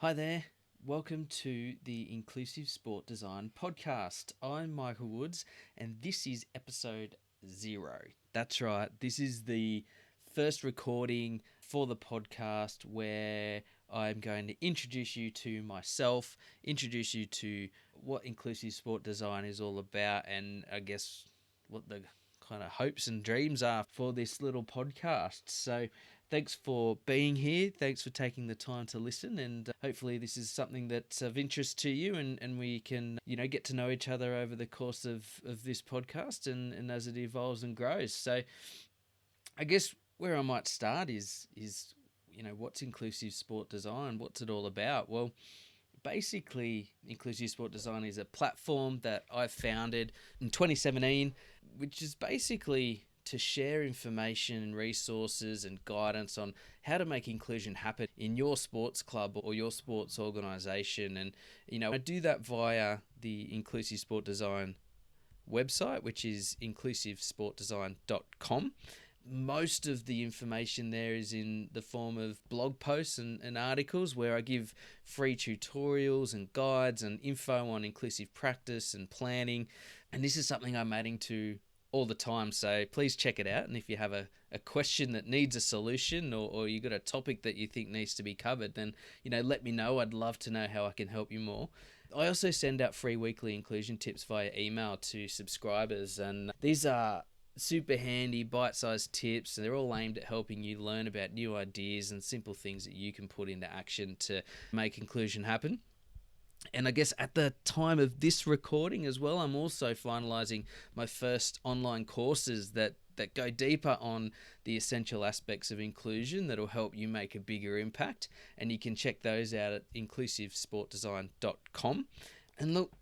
Hi there. Welcome to the Inclusive Sport Design Podcast. I'm Michael Woods, and this is episode 0. That's right. This is the first recording for the podcast where I'm going to introduce you to myself, introduce you to what inclusive sport design is all about, and I guess what the kind of hopes and dreams are for this little podcast. So thanks for being here. Thanks for taking the time to listen. And hopefully this is something that's of interest to you and we can, get to know each other over the course of this podcast and as it evolves and grows. So I guess where I might start is what's inclusive sport design? What's it all about? Well, basically, inclusive sport design is a platform that I founded in 2017, which is basically to share information and resources and guidance on how to make inclusion happen in your sports club or your sports organization. And, I do that via the Inclusive Sport Design website, which is inclusivesportdesign.com. Most of the information there is in the form of blog posts and articles where I give free tutorials and guides and info on inclusive practice and planning. And this is something I'm adding to all the time. So please check it out. And if you have a question that needs a solution or you got a topic that you think needs to be covered, then, let me know. I'd love to know how I can help you more. I also send out free weekly inclusion tips via email to subscribers. And these are super handy bite-sized tips, and they're all aimed at helping you learn about new ideas and simple things that you can put into action to make inclusion happen. And I guess at the time of this recording as well, I'm also finalizing my first online courses that go deeper on the essential aspects of inclusion that'll help you make a bigger impact. And you can check those out at inclusivesportdesign.com. And look,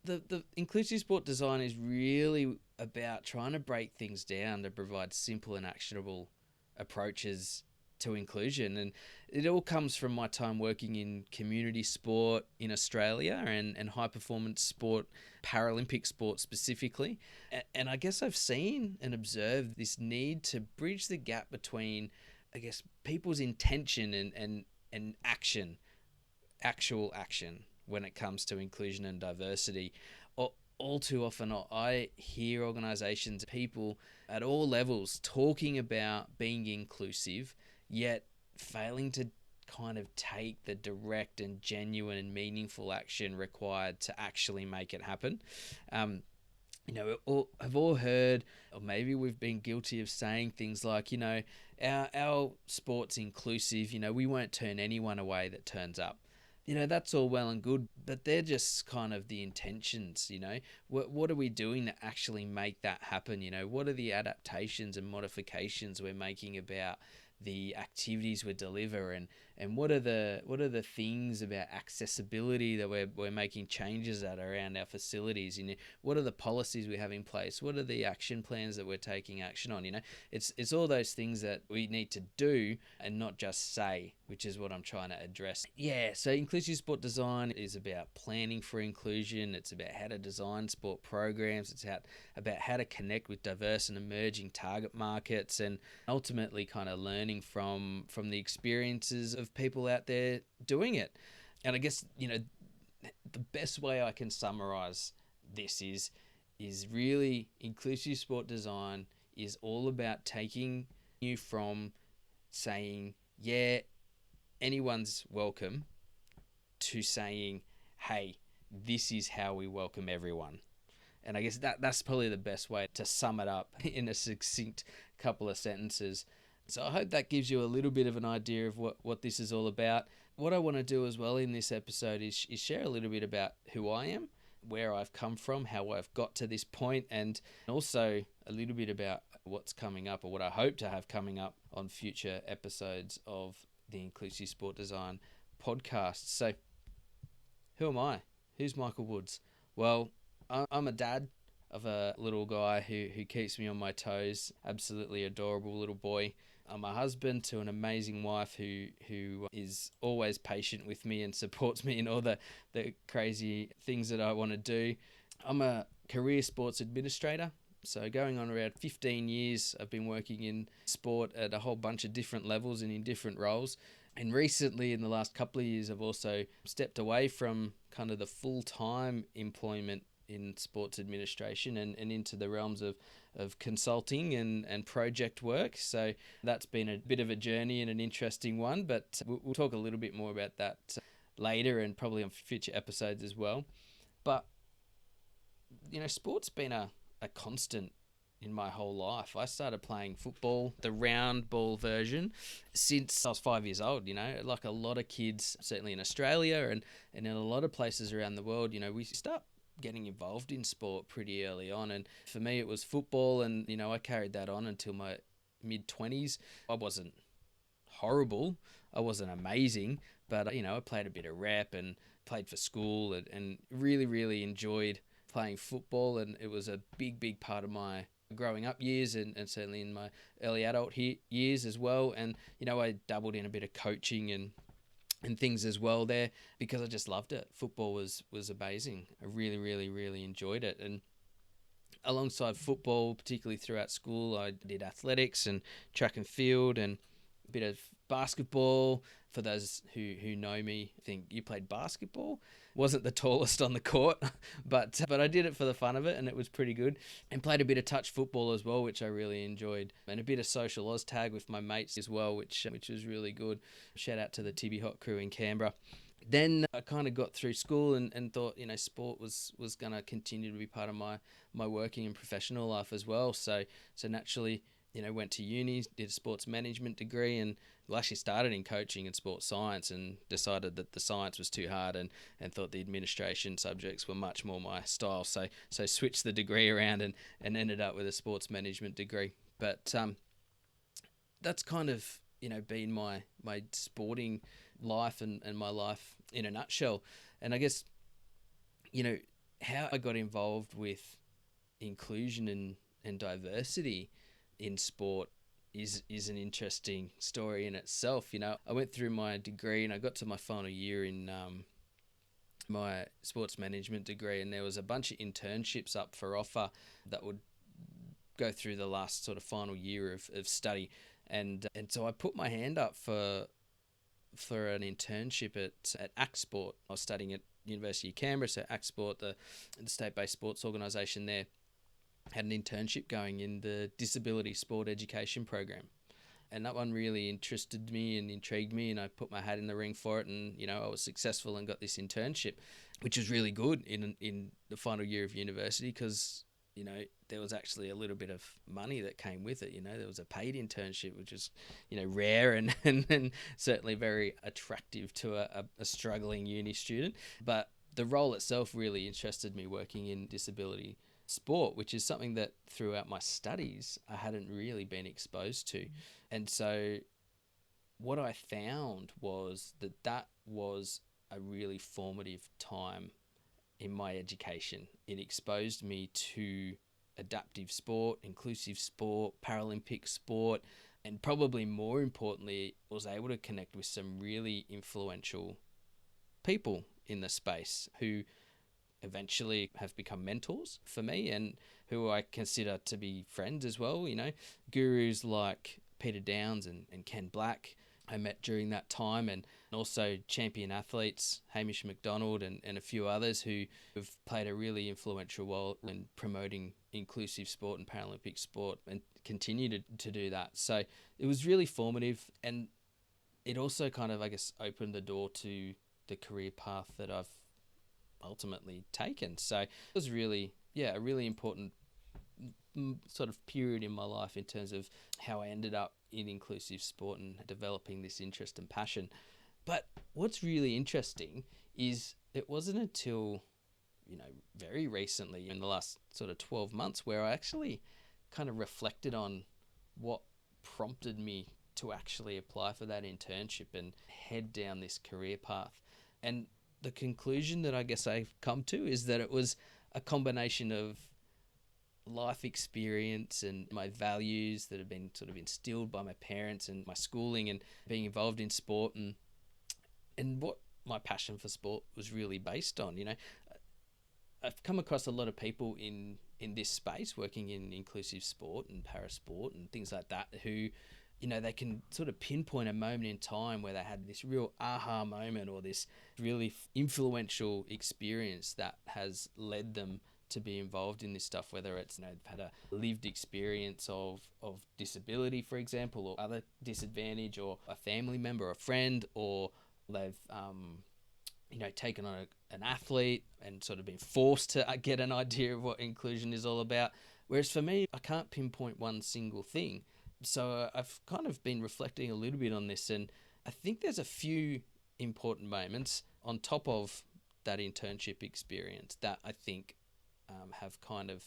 the inclusive sport design is really about trying to break things down to provide simple and actionable approaches to inclusion. And it all comes from my time working in community sport in Australia and high performance sport, Paralympic sport specifically. And I guess I've seen and observed this need to bridge the gap between, I guess, people's intention and actual action when it comes to inclusion and diversity. All too often, I hear organisations, people at all levels talking about being inclusive, yet failing to kind of take the direct and genuine and meaningful action required to actually make it happen. I've all heard, or maybe we've been guilty of saying things like, our sport's inclusive, we won't turn anyone away that turns up. That's all well and good, but they're just kind of the intentions, What are we doing to actually make that happen? What are the adaptations and modifications we're making about the activities we deliver, and what are the things about accessibility that we're making changes at around our facilities? What are the policies we have in place? What are the action plans that we're taking action on? It's all those things that we need to do and not just say, which is what I'm trying to address. Yeah, so inclusive sport design is about planning for inclusion. It's about how to design sport programs. It's about how to connect with diverse and emerging target markets, and ultimately kind of learning from the experiences of people out there doing it. And I guess, the best way I can summarize this is really inclusive sport design is all about taking you from saying, yeah, anyone's welcome, to saying, hey, this is how we welcome everyone. And I guess that's probably the best way to sum it up in a succinct couple of sentences. So I hope that gives you a little bit of an idea of what this is all about. What I want to do as well in this episode is share a little bit about who I am, where I've come from, how I've got to this point, and also a little bit about what's coming up, or what I hope to have coming up on future episodes of the Inclusive Sport Design podcast. So who am I? Who's Michael Woods? Well, I'm a dad of a little guy who keeps me on my toes. Absolutely adorable little boy. I'm a husband to an amazing wife who is always patient with me and supports me in all the crazy things that I want to do. I'm a career sports administrator. So going on around 15 years, I've been working in sport at a whole bunch of different levels and in different roles. And recently, in the last couple of years, I've also stepped away from kind of the full-time employment in sports administration and into the realms of consulting and project work. So that's been a bit of a journey and an interesting one, but we'll talk a little bit more about that later and probably on future episodes as well. But, sport's been a constant in my whole life. I started playing football, the round ball version, since I was 5 years old, like a lot of kids, certainly in Australia and in a lot of places around the world, we start getting involved in sport pretty early on. And for me, it was football, and, I carried that on until my mid-20s. I wasn't horrible. I wasn't amazing, but, I played a bit of rep and played for school and really, really enjoyed playing football. And it was a big, big part of my growing up years and certainly in my early adult years as well. And, I dabbled in a bit of coaching and things as well there because I just loved it. Football was amazing. I really, really, really enjoyed it. And alongside football, particularly throughout school, I did athletics and track and field and a bit of basketball. For those who know me, I think you played basketball. Wasn't the tallest on the court, but I did it for the fun of it, and it was pretty good. And played a bit of touch football as well, which I really enjoyed, and a bit of social Oz tag with my mates as well, which was really good. Shout out to the Tibby Hot crew in Canberra. Then I kind of got through school and thought, sport was going to continue to be part of my working and professional life as well. So naturally, went to uni, did a sports management degree, and actually started in coaching and sports science, and decided that the science was too hard and thought the administration subjects were much more my style. So switched the degree around and ended up with a sports management degree. But that's kind of, been my sporting life and my life in a nutshell. And I guess, how I got involved with inclusion and diversity in sport is an interesting story in itself. I went through my degree and I got to my final year in my sports management degree, and there was a bunch of internships up for offer that would go through the last sort of final year of study. And so I put my hand up for an internship at ACT Sport. I was studying at University of Canberra, so ACT Sport, the state-based sports organisation there, had an internship going in the disability sport education program. And that one really interested me and intrigued me, and I put my hat in the ring for it, and I was successful and got this internship, which was really good in the final year of university because there was actually a little bit of money that came with it. There was a paid internship, which is rare and certainly very attractive to a struggling uni student. But the role itself really interested me, working in disability sport, which is something that throughout my studies I hadn't really been exposed to. And so what I found was that was a really formative time in my education. It exposed me to adaptive sport, inclusive sport, Paralympic sport, and probably more importantly, was able to connect with some really influential people in the space who eventually have become mentors for me and who I consider to be friends as well. Gurus like Peter Downs and Ken Black I met during that time, and also champion athletes Hamish McDonald and a few others who have played a really influential role in promoting inclusive sport and Paralympic sport and continue to do that. So it was really formative, and it also kind of, I guess, opened the door to the career path that I've ultimately taken. So it was really, a really important sort of period in my life in terms of how I ended up in inclusive sport and developing this interest and passion. But what's really interesting is it wasn't until, very recently in the last sort of 12 months where I actually kind of reflected on what prompted me to actually apply for that internship and head down this career path. And the conclusion that I guess I've come to is that it was a combination of life experience and my values that have been sort of instilled by my parents and my schooling and being involved in sport and what my passion for sport was really based on. I've come across a lot of people in in this space, working in inclusive sport and parasport and things like that, who, they can sort of pinpoint a moment in time where they had this real aha moment or this really influential experience that has led them to be involved in this stuff, whether it's, they've had a lived experience of disability, for example, or other disadvantage, or a family member, a friend, or they've, taken on an athlete and sort of been forced to get an idea of what inclusion is all about. Whereas for me, I can't pinpoint one single thing. So I've kind of been reflecting a little bit on this, and I think there's a few important moments on top of that internship experience that I think have kind of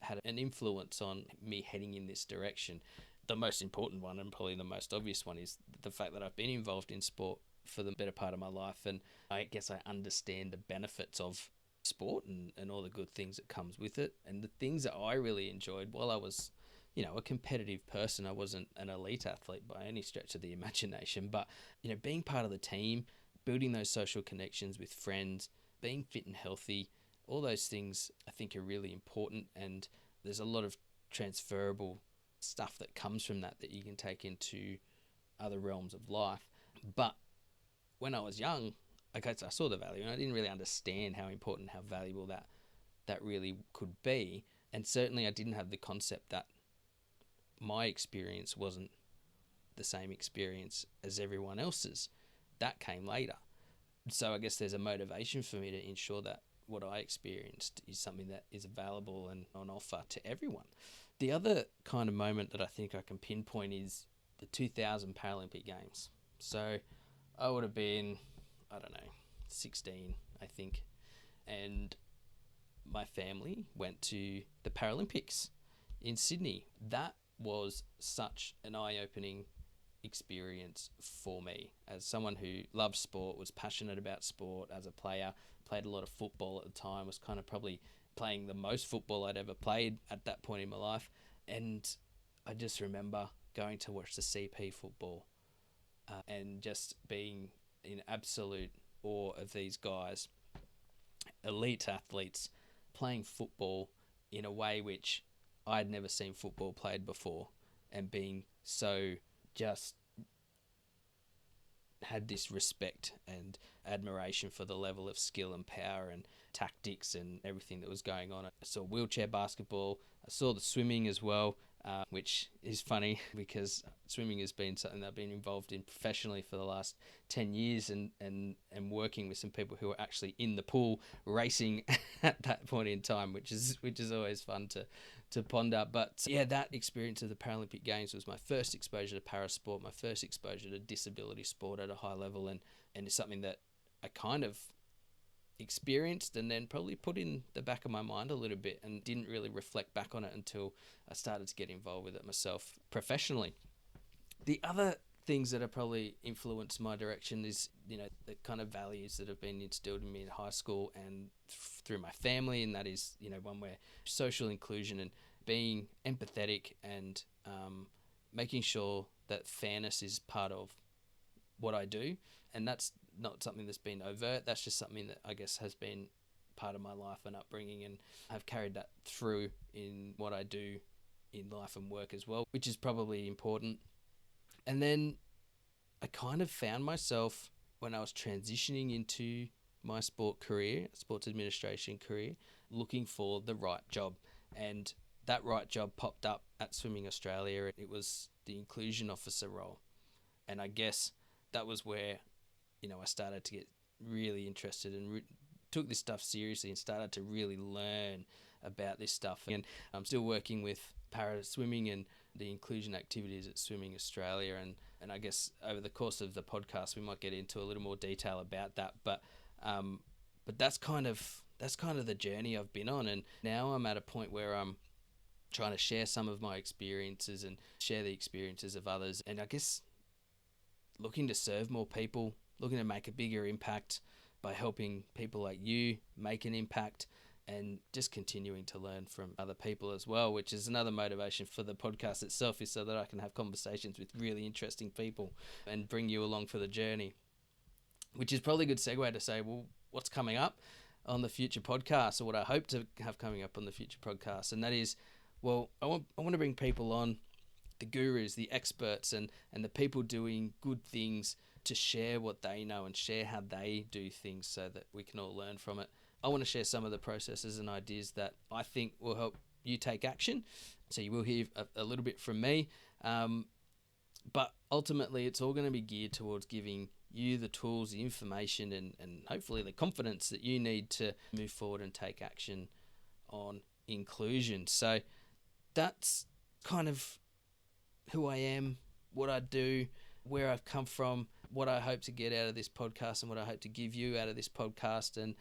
had an influence on me heading in this direction. The most important one, and probably the most obvious one, is the fact that I've been involved in sport for the better part of my life, and I guess I understand the benefits of sport and all the good things that comes with it. And the things that I really enjoyed while I was, a competitive person, I wasn't an elite athlete by any stretch of the imagination, but, being part of the team, building those social connections with friends, being fit and healthy, all those things I think are really important. And there's a lot of transferable stuff that comes from that you can take into other realms of life. But when I was young, I saw the value, and I didn't really understand how important, how valuable that really could be. And certainly I didn't have the concept that my experience wasn't the same experience as everyone else's. That came later. So I guess there's a motivation for me to ensure that what I experienced is something that is available and on offer to everyone. The other kind of moment that I think I can pinpoint is the 2000 Paralympic Games. So I would have been, 16, I think. And my family went to the Paralympics in Sydney. That was such an eye-opening experience for me as someone who loved sport, was passionate about sport as a player, played a lot of football at the time, was kind of probably playing the most football I'd ever played at that point in my life. And I just remember going to watch the CP football and just being in absolute awe of these guys, elite athletes, playing football in a way which I'd never seen football played before, and being so just had this respect and admiration for the level of skill and power and tactics and everything that was going on. I saw wheelchair basketball. I saw the swimming as well, which is funny because swimming has been something that I've been involved in professionally for the last 10 years and working with some people who are actually in the pool racing at that point in time, which is always fun to ponder. But yeah, that experience of the Paralympic Games was my first exposure to parasport, my first exposure to disability sport at a high level, and it's something that I kind of experienced and then probably put in the back of my mind a little bit and didn't really reflect back on it until I started to get involved with it myself professionally. The other things that have probably influenced my direction is, the kind of values that have been instilled in me in high school and through my family, and that is, one where social inclusion and being empathetic and making sure that fairness is part of what I do. And that's not something that's been overt. That's just something that I guess has been part of my life and upbringing, and I've carried that through in what I do in life and work as well, which is probably important. And then I kind of found myself when I was transitioning into my sports administration career, looking for the right job. And that right job popped up at Swimming Australia. It was the inclusion officer role. And I guess that was where, I started to get really interested and took this stuff seriously and started to really learn about this stuff. And I'm still working with para swimming and the inclusion activities at Swimming Australia. And I guess over the course of the podcast, we might get into a little more detail about that. But that's kind of the journey I've been on. And now I'm at a point where I'm trying to share some of my experiences and share the experiences of others. And I guess looking to serve more people, looking to make a bigger impact by helping people like you make an impact, and just continuing to learn from other people as well, which is another motivation for the podcast itself, is so that I can have conversations with really interesting people and bring you along for the journey. Which is probably a good segue to say, well, what's coming up? on the future podcast, or what I hope to have coming up on the future podcast, and that is, well, I want to bring people on, the gurus, the experts, and the people doing good things to share what they know and share how they do things so that we can all learn from it. I want to share some of the processes and ideas that I think will help you take action. So you will hear a little bit from me, but ultimately it's all going to be geared towards giving you the tools, the information, and hopefully the confidence that you need to move forward and take action on inclusion. So that's kind of who I am, what I do, where I've come from, what I hope to get out of this podcast, and what I hope to give you out of this podcast. And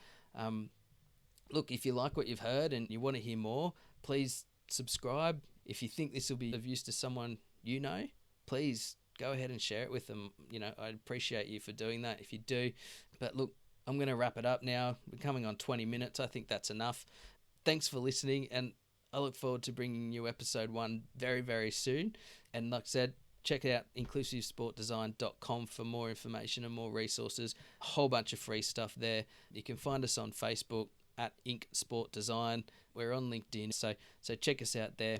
look, if you like what you've heard and you want to hear more, please subscribe. If you think this will be of use to someone you know, please go ahead and share it with them. You know, I'd appreciate you for doing that if you do. But look, I'm going to wrap it up now. We're coming on 20 minutes. I think that's enough. Thanks for listening, and I look forward to bringing you episode 1 very, very soon. And like I said, check out inclusivesportdesign.com for more information and more resources. A whole bunch of free stuff there. You can find us on Facebook at Inc Sport Design. We're on LinkedIn, so check us out there.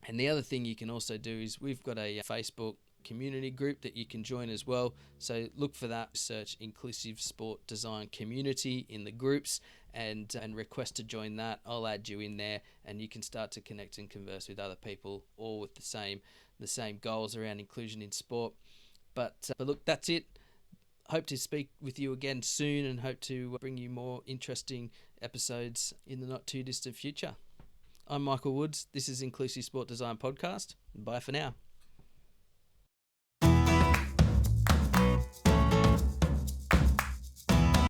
And the other thing you can also do is we've got a Facebook community group that you can join as well. So look for that, search Inclusive Sport Design Community in the groups, and request to join that. I'll add you in there, and you can start to connect and converse with other people, all with the same goals around inclusion in sport. But look, that's it. Hope to speak with you again soon, and hope to bring you more interesting episodes in the not too distant future. I'm Michael Woods. This is Inclusive Sport Design Podcast. Bye for now.